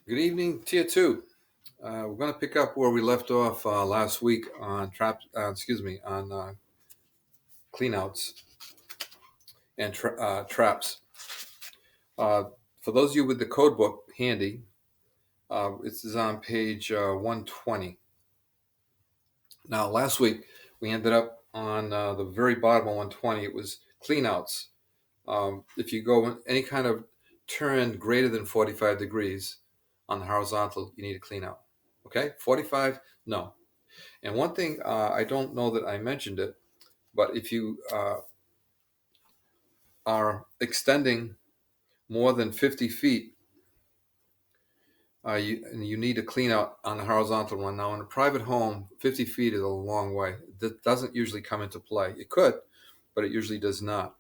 Good evening, Tier 2. We're going to pick up where we left off last week on cleanouts and traps. Uh, for those of you with the code book handy, this is on page 120. Now, last week we ended up on the very bottom of 120. It was cleanouts. If you go in any kind of turn greater than 45 degrees on the horizontal, you need a clean out. Okay, 45, no. And one thing, I don't know that I mentioned it, but if you are extending more than 50 feet, you need to clean out on the horizontal one. Now, in a private home, 50 feet is a long way. That doesn't usually come into play. It could, but it usually does not.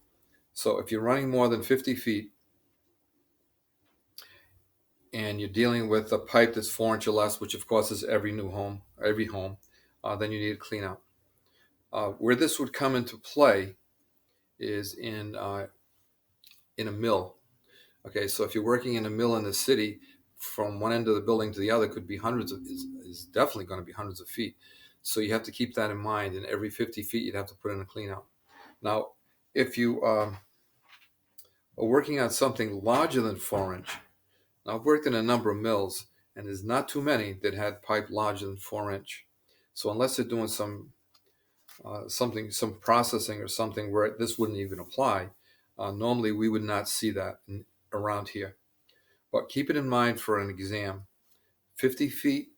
So if you're running more than 50 feet and you're dealing with a pipe that's 4 inch or less, which of course is every home, then you need to clean out. Where this would come into play is in a mill. Okay, so if you're working in a mill in the city, from one end of the building to the other could be is definitely going to be hundreds of feet. So you have to keep that in mind. And every 50 feet, you'd have to put in a clean out. Now, if you are working on something larger than 4 inch, now I've worked in a number of mills, and there's not too many that had pipe larger than 4 inch. So unless they're doing some processing or something where this wouldn't even apply, normally we would not see that around here. But keep it in mind for an exam. 50 feet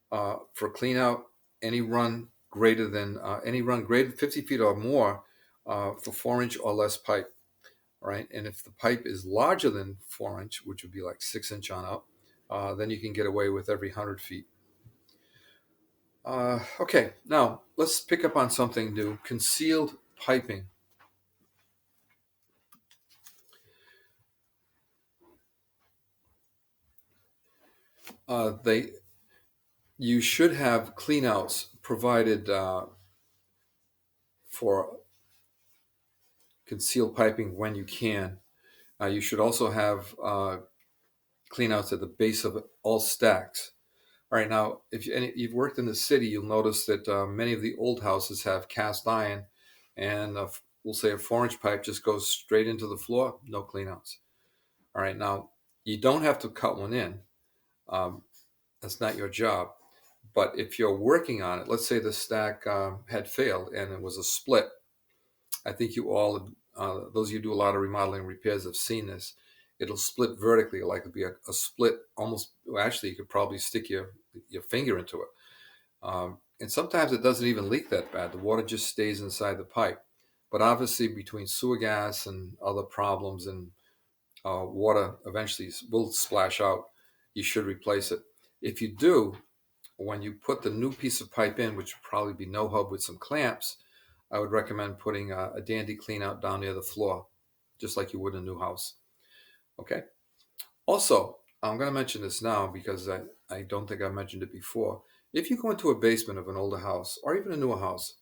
for clean out, any run greater than 50 feet or more for 4 inch or less pipe. Right, and if the pipe is larger than 4 inch, which would be like 6 inch on up, then you can get away with every 100 feet. Okay, now let's pick up on something new: concealed piping. You should have cleanouts provided for concealed piping when you can. You should also have cleanouts at the base of all stacks. All right, now if you've worked in the city, you'll notice that many of the old houses have cast iron, and we'll say a 4 inch pipe just goes straight into the floor, no cleanouts. All right, now you don't have to cut one in. That's not your job. But if you're working on it, let's say the stack had failed and it was a split. I think you all, those of you who do a lot of remodeling and repairs, have seen this. It'll split vertically, like it'll be a split almost. Well, actually, you could probably stick your finger into it. And sometimes it doesn't even leak that bad. The water just stays inside the pipe. But obviously, between sewer gas and other problems, and water eventually will splash out, you should replace it. If you do, when you put the new piece of pipe in, which would probably be no hub with some clamps, I would recommend putting a dandy clean out down near the floor, just like you would in a new house. Okay. Also, I'm going to mention this now because I don't think I've mentioned it before. If you go into a basement of an older house or even a newer house,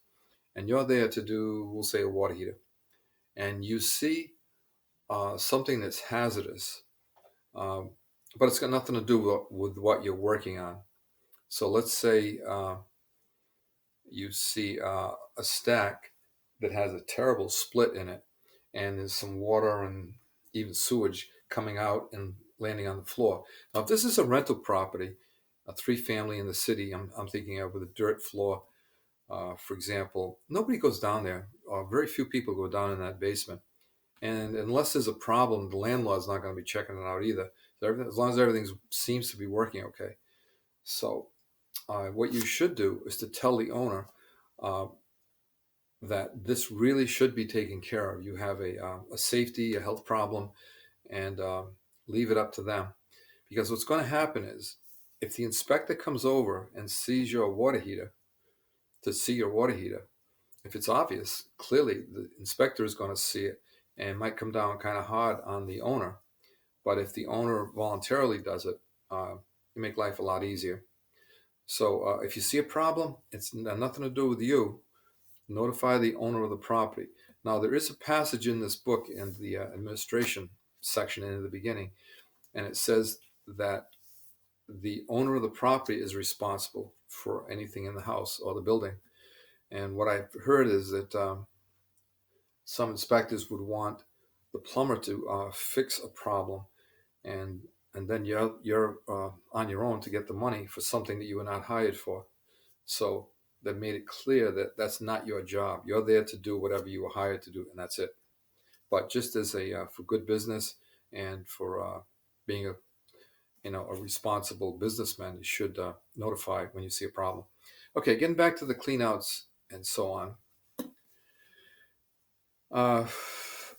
and you're there to do, we'll say, a water heater, and you see something that's hazardous, but it's got nothing to do with what you're working on. So let's say you see a stack that has a terrible split in it, and there's some water and even sewage coming out and landing on the floor. Now, if this is a rental property, a 3-family in the city, I'm thinking of with a dirt floor, for example, nobody goes down there, or very few people go down in that basement. And unless there's a problem, the landlord's not going to be checking it out either. So as long as everything seems to be working okay. So what you should do is to tell the owner uh, that this really should be taken care of. You have a safety, a health problem, and leave it up to them. Because what's going to happen is, if the inspector comes over and sees your water heater, if it's obvious, clearly the inspector is going to see it and might come down kind of hard on the owner. But if the owner voluntarily does it, you make life a lot easier. So if you see a problem, it's nothing to do with you. Notify the owner of the property. Now, there is a passage in this book in the administration section in the beginning, and it says that the owner of the property is responsible for anything in the house or the building. And what I've heard is that some inspectors would want the plumber to fix a problem, and then you're on your own to get the money for something that you were not hired for. So that made it clear that that's not your job. You're there to do whatever you were hired to do, and that's it. But just as a for good business and for being a responsible businessman, you should notify when you see a problem. Okay, getting back to the cleanouts and so on. Uh,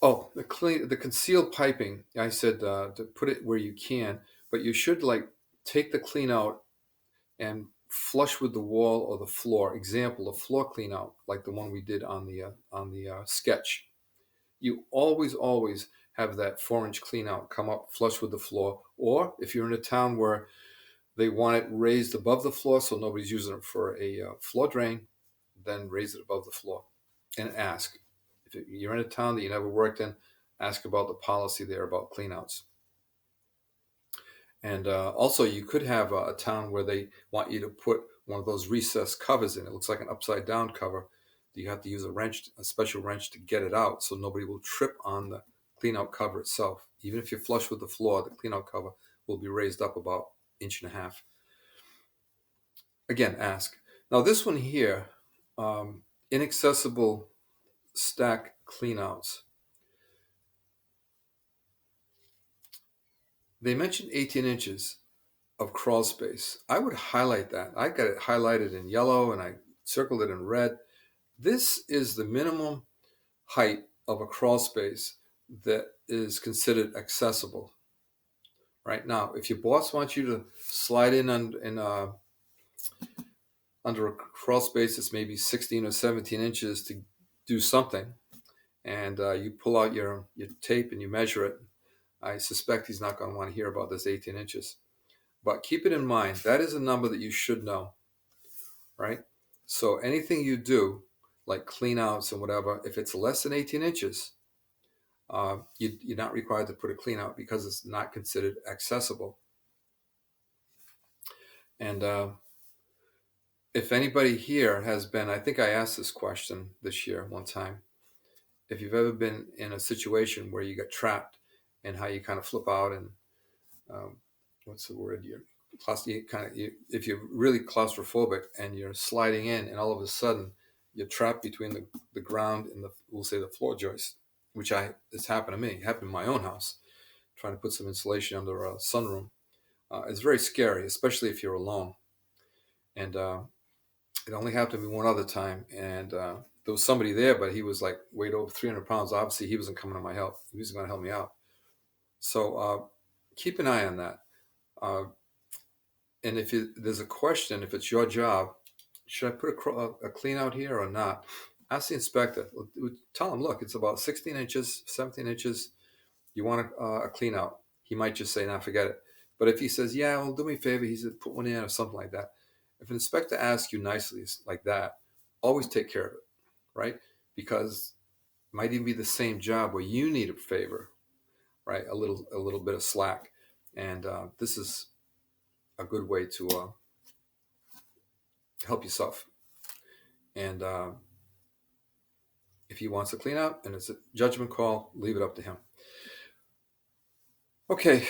the concealed piping. I said to put it where you can, but you should like take the clean out and flush with the wall or the floor. Example, a floor clean out like the one we did on the sketch. You always have that 4-inch clean out come up flush with the floor. Or if you're in a town where they want it raised above the floor so nobody's using it for a floor drain, then raise it above the floor and ask. If you're in a town that you never worked in, ask about the policy there about cleanouts. And also, you could have a town where they want you to put one of those recessed covers in. It looks like an upside down cover. You have to use a special wrench to get it out so nobody will trip on the cleanout cover itself. Even if you're flush with the floor, the cleanout cover will be raised up about 1.5 inches. Again, ask. Now, this one here, inaccessible stack cleanouts. They mentioned 18 inches of crawl space. I would highlight that. I got it highlighted in yellow and I circled it in red. This is the minimum height of a crawl space that is considered accessible. Right now, if your boss wants you to slide in under a crawl space that's maybe 16 or 17 inches to do something, and you pull out your tape and you measure it, I suspect he's not going to want to hear about this 18 inches. But keep it in mind, that is a number that you should know, right? So anything you do, like clean outs and whatever, if it's less than 18 inches, you're not required to put a clean out because it's not considered accessible. And if anybody here has been, I think I asked this question this year one time, if you've ever been in a situation where you got trapped and how you kind of flip out and what's the word? If you're really claustrophobic and you're sliding in and all of a sudden you're trapped between the ground and we'll say the floor joist, which it's happened to me. It happened in my own house, trying to put some insulation under a sunroom. It's very scary, especially if you're alone. And it only happened to me one other time, and there was somebody there, but he was like weighed over 300 pounds. Obviously, he wasn't coming to my help. He wasn't going to help me out. So keep an eye on that. And if there's a question, if it's your job, should I put a clean out here or not? Ask the inspector. Tell him, look, it's about 16 inches, 17 inches. You want a clean out. He might just say, nah, forget it. But if he says, yeah, well, do me a favor, he said, put one in or something like that. If an inspector asks you nicely like that, always take care of it, right? Because it might even be the same job where you need a favor, right? A little bit of slack. And this is a good way to help yourself. And if he wants to clean out and it's a judgment call, leave it up to him. Okay,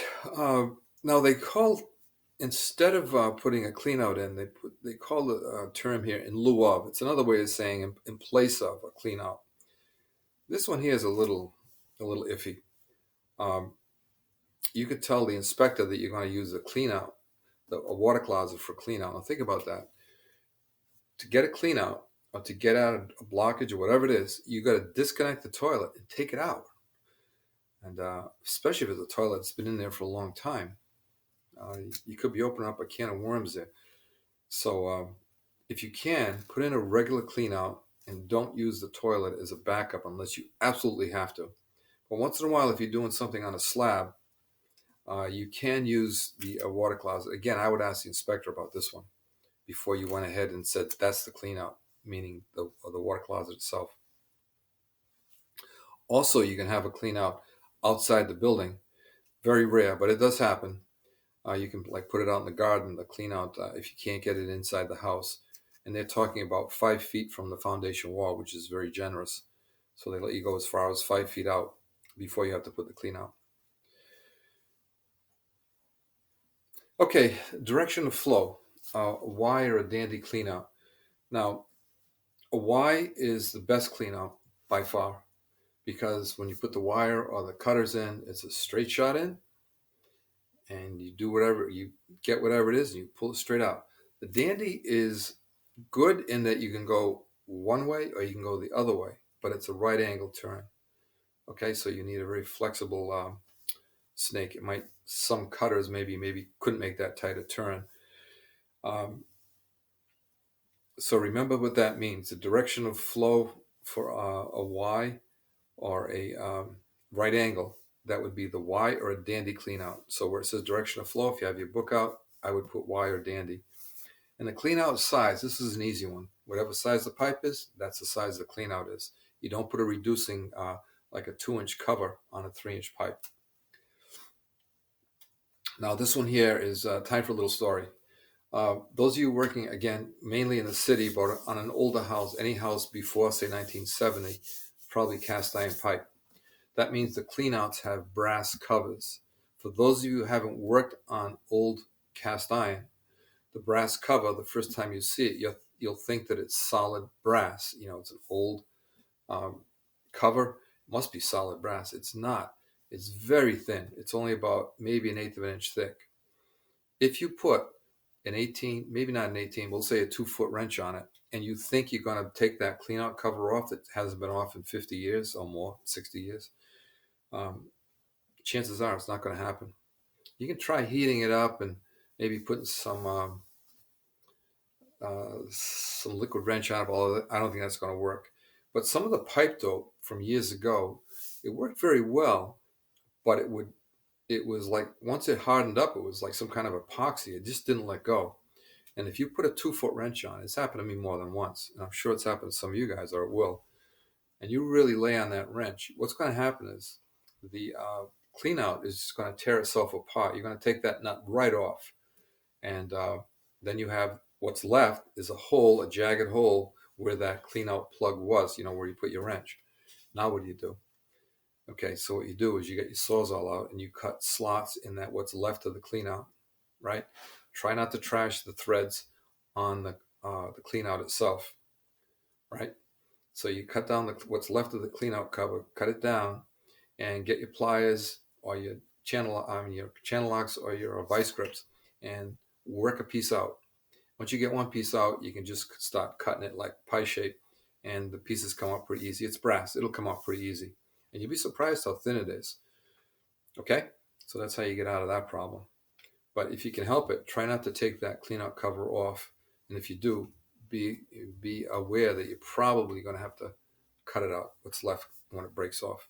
now they call, instead of putting a clean out in, they call the term here in lieu of. It's another way of saying in place of a clean out. This one here is a little iffy. You could tell the inspector that you're going to use a clean out, a water closet for clean out. Now think about that. To get a clean out or to get out a blockage or whatever it is, you got to disconnect the toilet and take it out. And especially if it's a toilet that's been in there for a long time, you could be opening up a can of worms there. So if you can, put in a regular clean out and don't use the toilet as a backup unless you absolutely have to. But once in a while, if you're doing something on a slab, you can use the water closet. Again, I would ask the inspector about this one before you went ahead and said that's the clean out, meaning the water closet itself. Also, you can have a clean out outside the building. Very rare, but it does happen. You can like put it out in the garden, the clean out, if you can't get it inside the house. And they're talking about 5 feet from the foundation wall, which is very generous. So they let you go as far as 5 feet out before you have to put the clean out. Okay, direction of flow. A Y or a dandy clean out. Now, a Y is the best clean out by far because when you put the wire or the cutters in, it's a straight shot in, and you do whatever, you get whatever it is and you pull it straight out. The dandy is good in that you can go one way or you can go the other way, but it's a right angle turn. Okay, so you need a very flexible snake. It might, some cutters maybe couldn't make that tight a turn. Um, so remember what that means. The direction of flow for a Y or a right angle, that would be the Y or a dandy clean out. So where it says direction of flow, if you have your book out, I would put Y or dandy. And the clean out size, this is an easy one. Whatever size the pipe is, that's the size the clean out is. You don't put a reducing like a 2-inch cover on a 3-inch pipe. Now this one here is time for a little story. Those of you working, again, mainly in the city, but on an older house, any house before, say, 1970, probably cast iron pipe. That means the cleanouts have brass covers. For those of you who haven't worked on old cast iron, the brass cover, the first time you see it, you'll think that it's solid brass. You know, it's an old cover. It must be solid brass. It's not. It's very thin. It's only about maybe 1/8 of an inch thick. If you put an 18, maybe not an 18, we'll say a 2-foot wrench on it, and you think you're going to take that clean out cover off that hasn't been off in 50 years or more, 60 years, um, chances are it's not going to happen. You can try heating it up and maybe putting some liquid wrench on it, although I don't think that's going to work. But some of the pipe dope from years ago, it worked very well, but it was like once it hardened up, it was like some kind of epoxy. It just didn't let go. And if you put a 2-foot wrench on, it's happened to me more than once, and I'm sure it's happened to some of you guys, or it will, and you really lay on that wrench, what's going to happen is the clean out is just going to tear itself apart. You're going to take that nut right off, and then you have what's left is a hole, a jagged hole where that clean out plug was, you know, where you put your wrench. Now what do you do? Okay, so what you do is you get your sawzall out and you cut slots in that what's left of the clean out, right? Try not to trash the threads on the clean out itself, right? So you cut down what's left of the clean out cover, cut it down, and get your pliers or your channel locks or your vice grips, and work a piece out. Once you get one piece out, you can just start cutting it like pie shape, and the pieces come out pretty easy. It's brass; it'll come out pretty easy, and you'll be surprised how thin it is. Okay, so that's how you get out of that problem. But if you can help it, try not to take that clean out cover off, and if you do, be aware that you're probably going to have to cut it out, what's left when it breaks off.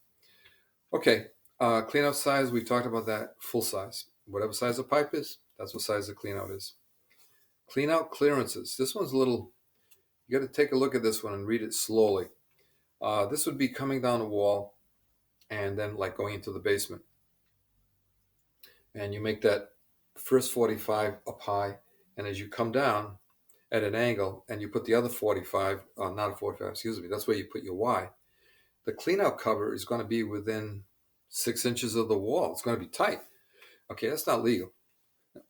Okay, clean out size, we've talked about that. Full size, whatever size the pipe is, that's what size the clean out is. Clean out clearances, this one's a little, you got to take a look at this one and read it slowly. This would be coming down the wall and then like going into the basement, and you make that first 45 up high, and as you come down at an angle and you put the other 45, not a 45, excuse me, that's where you put your Y. The clean out cover is going to be within 6 inches of the wall. It's going to be tight. Okay, that's not legal.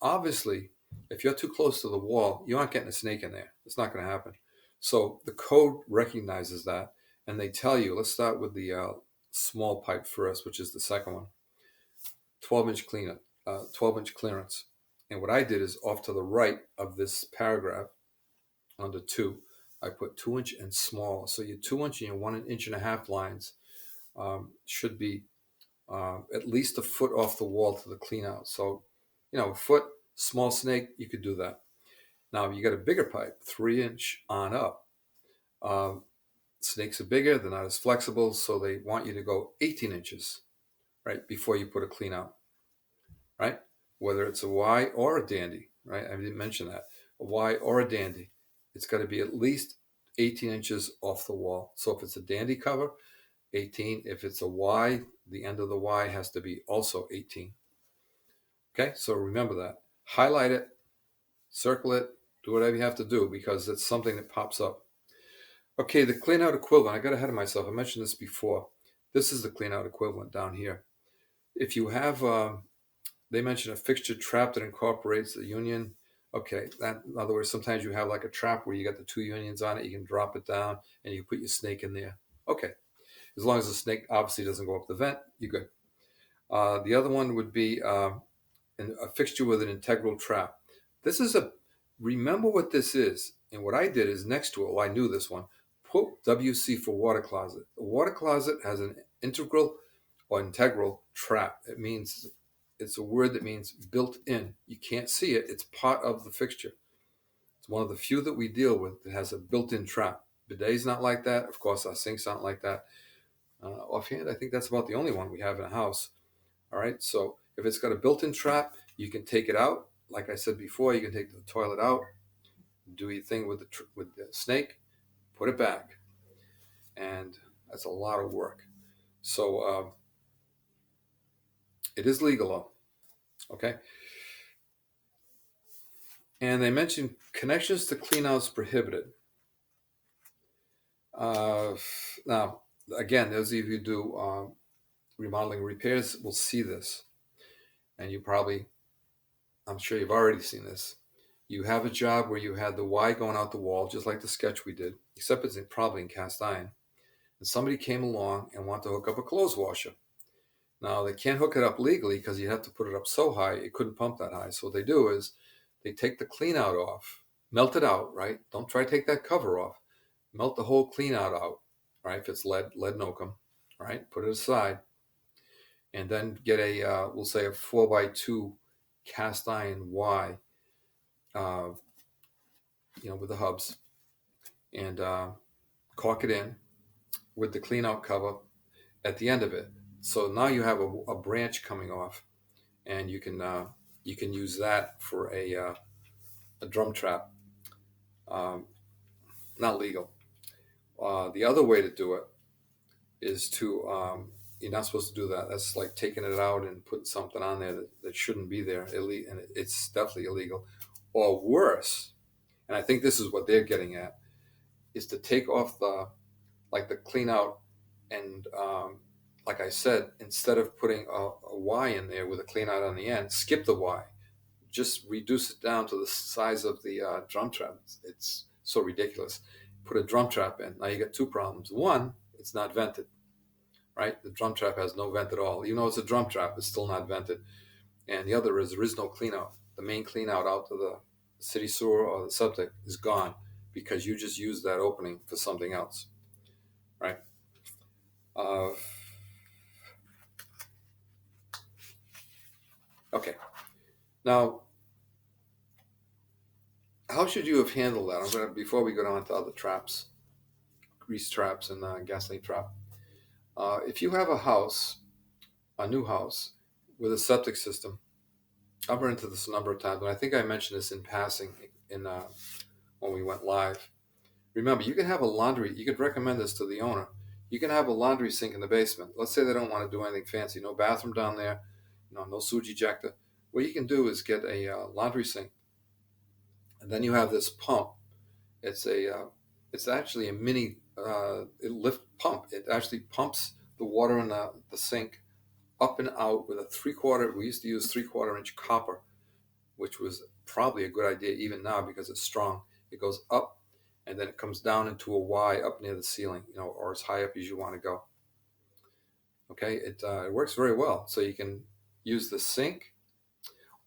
Obviously, if you're too close to the wall, you aren't getting a snake in there. It's not going to happen. So the code recognizes that, and they tell you, let's start with the small pipe first, which is the second one. 12-inch cleanup, 12-inch clearance. And what I did is off to the right of this paragraph, under 2, I put 2-inch and small. So your 2-inch and your 1.5-inch lines should be at least a foot off the wall to the clean out. So, you know, a foot, small snake, you could do that. Now, if you got a bigger pipe, 3-inch on up, snakes are bigger, they're not as flexible, so they want you to go 18 inches, right, before you put a clean out, right? Whether it's a Y or a dandy, right? I didn't mention that. A Y or a dandy, it's got to be at least 18 inches off the wall. So if it's a dandy cover, 18. If it's a Y, the end of the Y has to be also 18. Okay, so remember that. Highlight it, circle it, do whatever you have to do because it's something that pops up. Okay, the clean out equivalent. I got ahead of myself. I mentioned this before. This is the clean out equivalent down here. If you have, they mentioned a fixture trap that incorporates the union. Okay, that in other words, sometimes you have like a trap where you got the two unions on it. You can drop it down and you put your snake in there. Okay, as long as the snake obviously doesn't go up the vent, you're good. The other one would be a fixture with an integral trap. This is a, remember what this is. And what I did is next to it, well, I knew this one, put WC for water closet. A water closet has an integral or integral trap. It means, it's a word that means built in. You can't see it. It's part of the fixture. It's one of the few that we deal with that has a built-in trap. Bidet's not like that. Of course, our sinks aren't like that. Offhand, I think that's about the only one we have in a house. All right, so if it's got a built-in trap, you can take it out. Like I said before, you can take the toilet out, do your thing with the snake, put it back, and that's a lot of work. So it is legal, though. Okay, and they mentioned connections to cleanouts prohibited. Uh, Now, again, those of you who do remodeling repairs will see this, and you probably, I'm sure you've already seen this. You have a job where you had the Y going out the wall, just like the sketch we did, except it's probably in cast iron. And somebody came along and wanted to hook up a clothes washer. Now, they can't hook it up legally because you have to put it up so high, it couldn't pump that high. So what they do is they take the clean out off, melt it out, right? Don't try to take that cover off. Melt the whole clean out, right? If it's lead and oakum, right? Put it aside. And then get a, we'll say a 4x2 cast iron Y, uh, with the hubs, and caulk it in with the clean out cover at the end of it. So now you have a branch coming off, and you can use that for a drum trap. Um, Not legal. The other way to do it is to you're not supposed to do that. That's like taking it out and putting something on there that shouldn't be there. And it's definitely illegal. Or worse, and I think this is what they're getting at, is to take off the clean out, and like I said, instead of putting a Y in there with a clean out on the end, skip the Y. Just reduce it down to the size of the drum trap. It's so ridiculous. Put a drum trap in. Now you got two problems. One, it's not vented, right? The drum trap has no vent at all. Even though it's a drum trap, it's still not vented. And the other is there is no clean out. The main clean out to the city sewer or the septic is gone because you just used that opening for something else, right? Uh, okay. Now, how should you have handled that? I'm gonna, before we go on to other traps, grease traps and gasoline trap. If you have a house, a new house with a septic system, I've run into this a number of times, but I think I mentioned this in passing in when we went live. Remember, you can have a laundry. You could recommend this to the owner. You can have a laundry sink in the basement. Let's say they don't want to do anything fancy, no bathroom down there, no sewage ejector. What you can do is get a laundry sink, and then you have this pump. It's it's actually a mini lift pump. It actually pumps the water in the sink up and out with a 3/4. We used to use 3/4 inch copper, which was probably a good idea even now because it's strong. It goes up and then it comes down into a Y up near the ceiling, or as high up as you want to go. Okay, it works very well. So you can use the sink,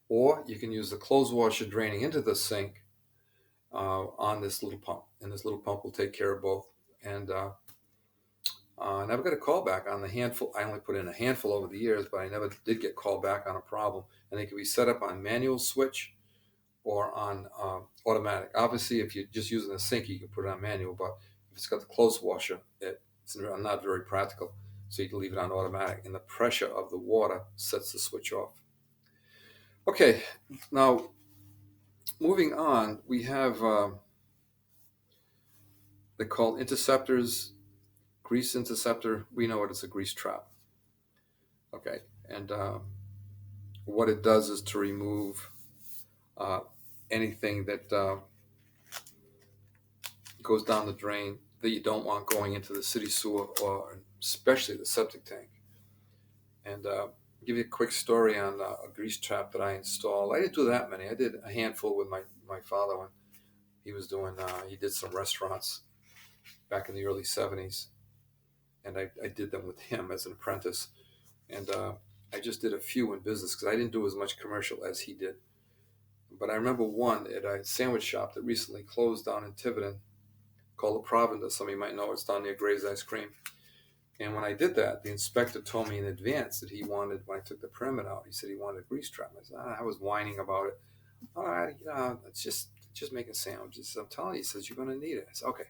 or you can use the clothes washer draining into the sink on this little pump, and this little pump will take care of both. And I've got a call back on the handful. I only put in a handful over the years, but I never did get called back on a problem. And they can be set up on manual switch or on automatic. Obviously, if you're just using a sink, you can put it on manual. But if it's got the clothes washer, it's not very practical. So you can leave it on automatic, and the pressure of the water sets the switch off. Okay, now moving on, we have they're called interceptors. Grease interceptor, we know it as a grease trap. Okay, and What it does is to remove uh, anything that goes down the drain that you don't want going into the city sewer, or especially the septic tank. And give you a quick story on a grease trap that I installed. I didn't do that many. I did a handful with my father when he was doing. He did some restaurants back in the early '70s, and I did them with him as an apprentice. And I just did a few in business because I didn't do as much commercial as he did. But I remember one at a sandwich shop that recently closed down in Tiverton called the Provender. Some of you might know it's down near Gray's Ice Cream. And when I did that, the inspector told me in advance that he wanted, when I took the permit out, he said he wanted a grease trap. I said, I was whining about it. All right, it's just making sandwiches. I'm telling you, he says, you're going to need it. I said, okay.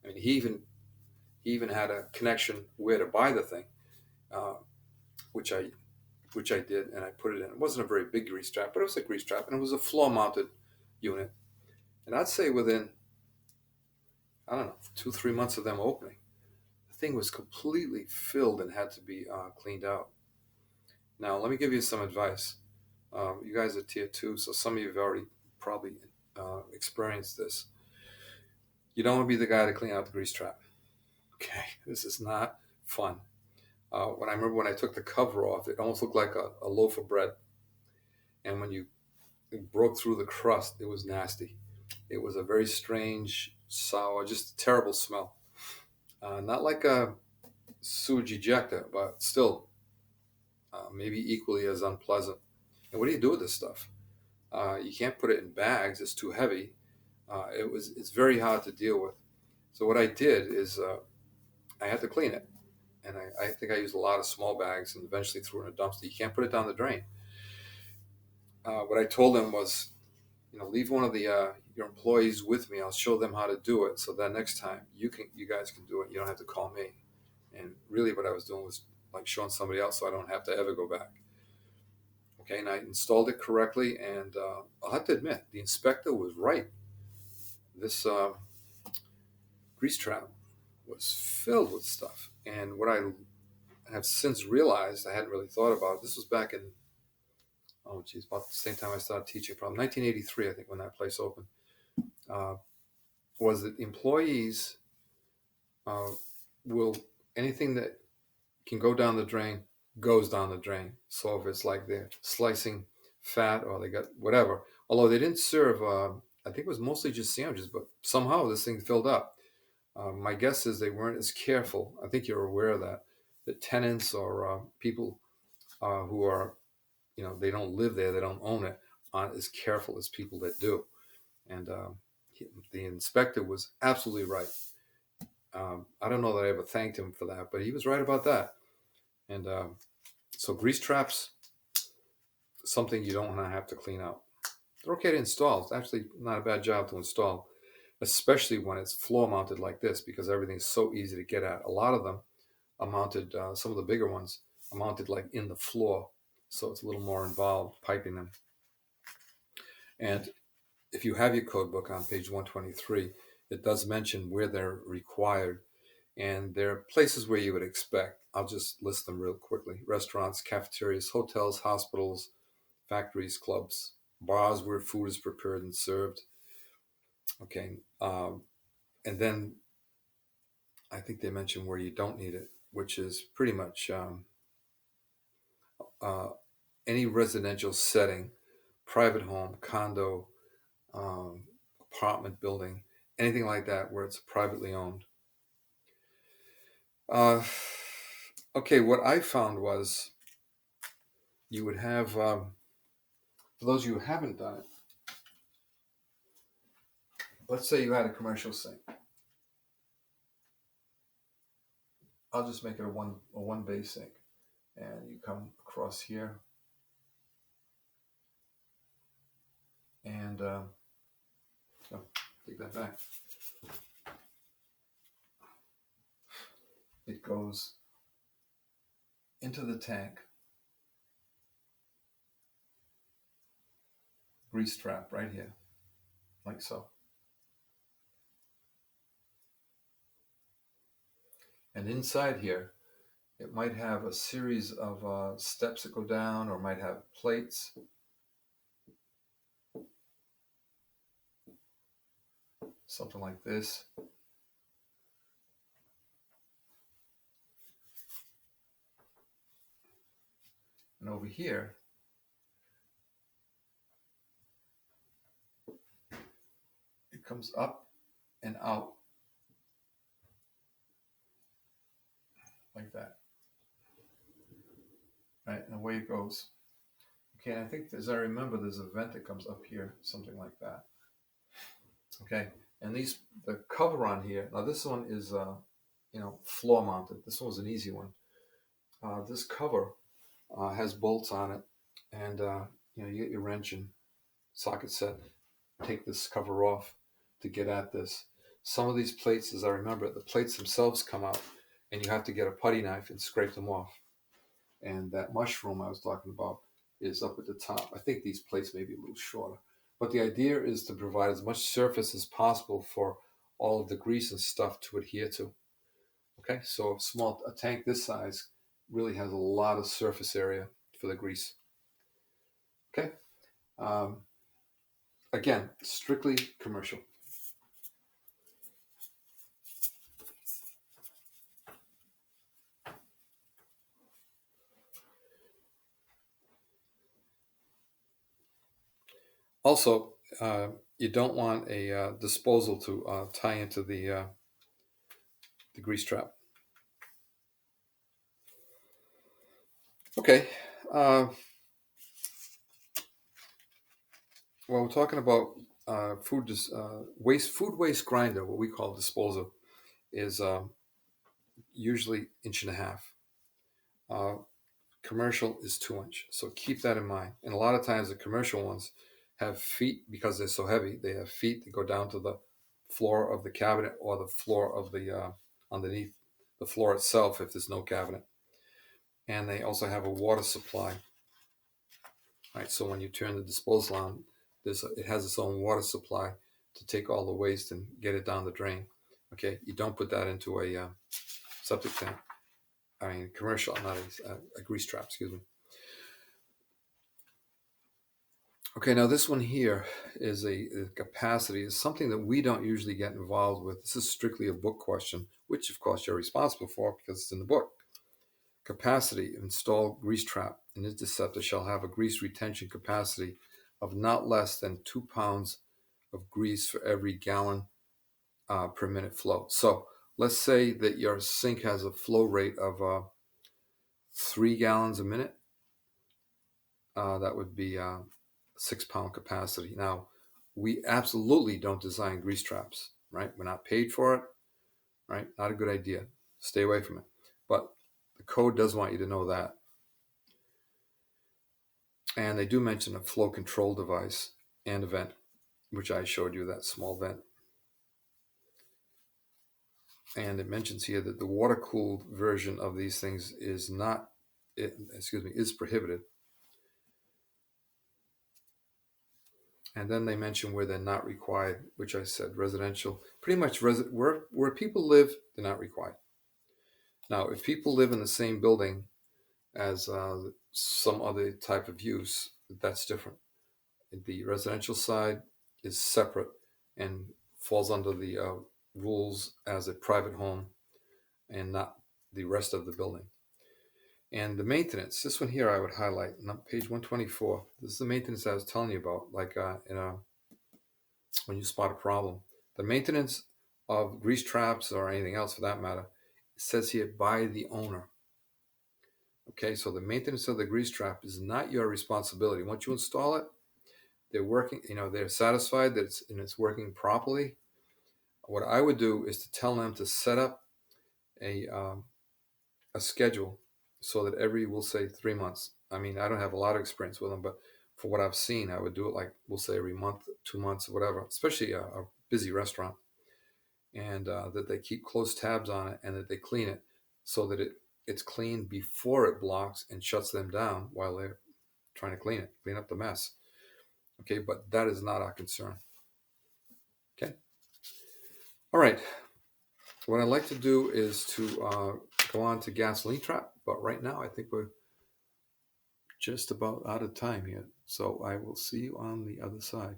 I mean, he even had a connection where to buy the thing, uh, which I which I did, and I put it in. It wasn't a very big grease trap, but it was a grease trap, and it was a floor-mounted unit. And I'd say within, I don't know, 2, 3 months of them opening, the thing was completely filled and had to be cleaned out. Now, let me give you some advice. You guys are tier two, so some of you have already probably experienced this. You don't want to be the guy to clean out the grease trap. Okay, this is not fun. When I remember when I took the cover off, it almost looked like a loaf of bread. And when you broke through the crust, it was nasty. It was a very strange, sour, just a terrible smell. Not like a sewage ejector, but still maybe equally as unpleasant. And what do you do with this stuff? You can't put it in bags; it's too heavy. It's very hard to deal with. So what I did is I had to clean it, and I think I used a lot of small bags and eventually threw it in a dumpster. You can't put it down the drain. What I told them was, leave one of the your employees with me. I'll show them how to do it, so that next time you guys can do it. You don't have to call me. And really, what I was doing was like showing somebody else, so I don't have to ever go back. Okay, and I installed it correctly, and I'll have to admit, the inspector was right. This grease trap was filled with stuff, and what I have since realized, I hadn't really thought about. This was back in, oh geez, about the same time I started teaching, probably 1983, I think, when that place opened. Uh, was that employees uh, will, anything that can go down the drain goes down the drain. So if it's like they're slicing fat or they got whatever, although they didn't serve, I think it was mostly just sandwiches, but somehow this thing filled up. My guess is they weren't as careful. I think you're aware of that. That tenants or people who are, they don't live there, they don't own it, aren't as careful as people that do. And the inspector was absolutely right. I don't know that I ever thanked him for that, but he was right about that. And so grease traps, something you don't want to have to clean out. They're okay to install. It's actually not a bad job to install, especially when it's floor mounted like this, because everything's so easy to get at. A lot of them are mounted, some of the bigger ones are mounted like in the floor, so it's a little more involved piping them. And if you have your code book on page 123, it does mention where they're required. And there are places where you would expect. I'll just list them real quickly: restaurants, cafeterias, hotels, hospitals, factories, clubs, bars where food is prepared and served. Okay. And then I think they mention where you don't need it, which is pretty much uh, any residential setting, private home, condo, um, apartment building, anything like that where it's privately owned. Uh, okay, what I found was you would have, for those of you who haven't done it, let's say you had a commercial sink. I'll just make it a one bay sink, and you come across here, and oh, take that back. It goes into the tank, grease trap right here, like so. And inside here, It might have a series of steps that go down, or might have plates. Something like this. And over here, it comes up and out like that. Right, and away it goes. Okay, and I think, as I remember, there's a vent that comes up here, something like that. Okay, and the cover on here, now this one is, floor mounted. This one was an easy one. This cover has bolts on it, and you get your wrench and socket set, take this cover off to get at this. Some of these plates, as I remember, the plates themselves come out, and you have to get a putty knife and scrape them off. And that mushroom I was talking about is up at the top. I think these plates may be a little shorter, but the idea is to provide as much surface as possible for all of the grease and stuff to adhere to. Okay, so a tank this size really has a lot of surface area for the grease. Okay, um, again, strictly commercial. Also, you don't want a disposal to tie into the grease trap. Okay, uh, well, we're talking about food waste grinder, what we call disposal, is usually inch and a half. Uh, Commercial is 2 inch, so keep that in mind. And a lot of times the commercial ones have feet, because they're so heavy. They have feet that go down to the floor of the cabinet, or the floor of the underneath the floor itself if there's no cabinet. And they also have a water supply. Right, so when you turn the disposal on, it has its own water supply to take all the waste and get it down the drain. Okay, you don't put that into a septic tank. I mean, commercial, not a grease trap. Excuse me. Okay, now this one here is a capacity. Is something that we don't usually get involved with. This is strictly a book question, which of course you're responsible for because it's in the book. Capacity: installed grease trap and interceptor shall have a grease retention capacity of not less than 2 pounds of grease for every gallon per minute flow. So let's say that your sink has a flow rate of 3 gallons a minute. That would be 6 pound capacity. Now, we absolutely don't design grease traps, right? We're not paid for it, right? Not a good idea. Stay away from it. But the code does want you to know that. And they do mention a flow control device and a vent, which I showed you, that small vent. And it mentions here that the water cooled version of these things is is prohibited. And then they mention where they're not required, which I said residential. Pretty much where people live, they're not required. Now, if people live in the same building as some other type of use, that's different. The residential side is separate and falls under the rules as a private home and not the rest of the building. And the maintenance, this one here I would highlight, page 124. This is the maintenance I was telling you about, like when you spot a problem. The maintenance of grease traps, or anything else for that matter, it says here by the owner. Okay, so the maintenance of the grease trap is not your responsibility. Once you install it, they're working, they're satisfied that it's working properly. What I would do is to tell them to set up a schedule so that we'll say 3 months. I mean, I don't have a lot of experience with them, but for what I've seen, I would do it like, we'll say every month, 2 months, or whatever, especially a busy restaurant. And that they keep close tabs on it, and that they clean it so that it's clean before it blocks and shuts them down while they're trying to clean up the mess. Okay, but that is not our concern. Okay. All right. What I'd like to do is to go on to gasoline trap, but right now I think we're just about out of time here. So I will see you on the other side.